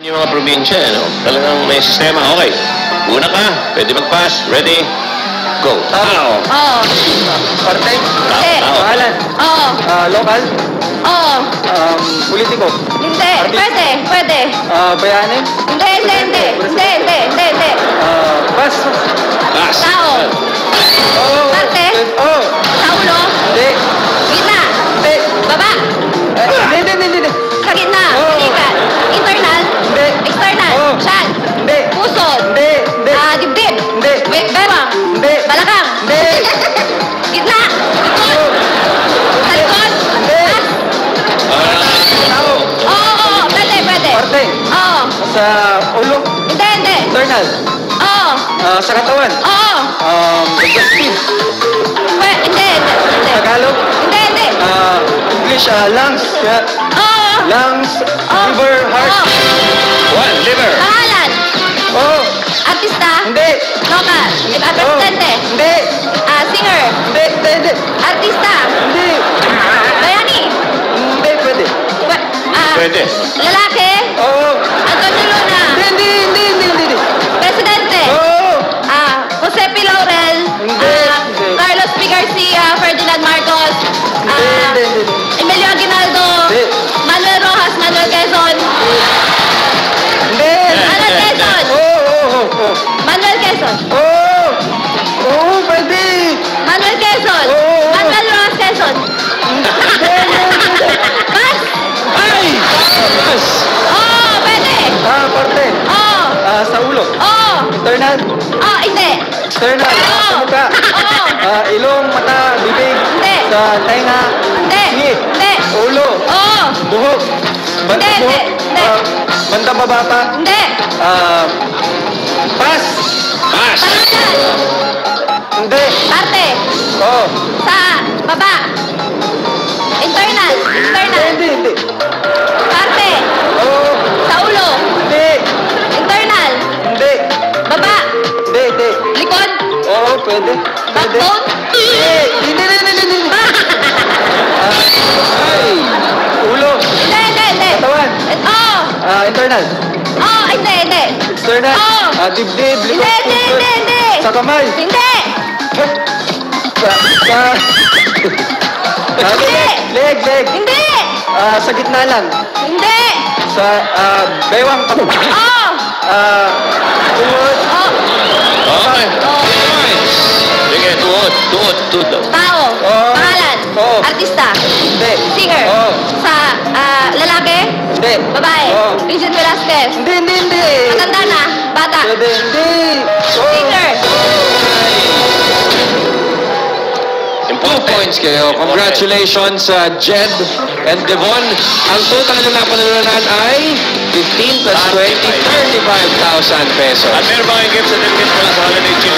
Yung mga probinsya, ano? Talagang may sistema. Okay. Una ka. Pwede mag-pass. Ready? Go. Tao. Oo. Parte? Hindi. Tao. Pangalan? Oo. Local? Oo. Politiko? Hindi. Pwede. Pwede. Bayani? Hindi, hindi, hindi. Hindi, hindi, hindi, hindi. Bas? Pass. Tao. Oo. Parte? Oo. Sa ulo. Hindi. Gitna. Hindi. Baba. Hindi. Sa gitna. Oo. Balikat. Internal. Hindi. External. Oo. Shan. Hindi. Pusod. Hindi. Hindi. Dibdib. Hindi. Bewang. Hindi. Balakang. Hindi. Gitna. Likod. Sa likod. Hindi. Taas. Tao. Oo. Pwede, pwede. Parte? Oo. Sa ulo? Hindi, hindi. Internal? Oo. Sa katawan? Oo. Digestive? Hindi, hindi. Tagalog? Hindi, hindi. English, lungs? Oo. Lungs? Oo. Liver? Heart? Oo. One. Liver. Pangalan. Oh. Artista. Hindi. Local. Presidente. Hindi. Singer. Hindi. Artista. Hindi. Bayani. Hindi, pwede. Pwede. Lalaki. Oo. Antonio Luna. Hindi. Presidente. Oo. Jose P. Laurel. Hindi. Carlos P. Garcia. Ferdinand Marcos. Hindi. Emilio Aguinaldo. Hindi. Manuel Rojas. Manuel Quezon. Hindi. Manuel Quezon. Oo. Manuel Quezon. Oo, pwede. Manuel Quezon. Oo. Manuel Rojas Quezon. Bas. Ay! Yes. Oo, pwede. Parte. Oo. Sa ulo. Oo. Internal. Hindi. External. Sa mukha. Oo. Ilong, mata, bibig. Hindi. Sa tenga. Hindi. Ngit. Hindi. Ulo. Oo. Buhok. Banda Hindi, buhok. hindi. Banda baba pa. Hindi. Pass. Pass. Pangalan. Hindi. Parte. Oo. Sa baba. Internal. Hindi. Parte. Oo. Sa ulo. Hindi. Internal. Hindi. Baba. Hindi. Likod. Oo, pwede. Backbone. Hindi. Ay. Ulo. Hindi. Katawan. Oo. Internal. Oo, hindi. External. Oo. Dibdib. Likod. Hindi. Sa kamay. Hindi. Leg. Hindi. Sa gitna lang. Hindi. Sa bewang. Oo. Tuhod. Oo. Okay. Sige, tuhod. Tuhod. Tao. Oo. Pangalan. Oo. Artista. Hindi. Singer. Oo. Sa lalaki. Hindi. Babae. Oo. Vincent Velasquez. Hindi. Matanda na. Bata. Pwede. Hindi. Oo. Singer. 2 points kayo. Congratulations, Jed and Devon. Ang total na napanalunan ay 15 plus 20, 35,000 pesos. At meron ba kayong gift certificate mula sa Holiday Chill?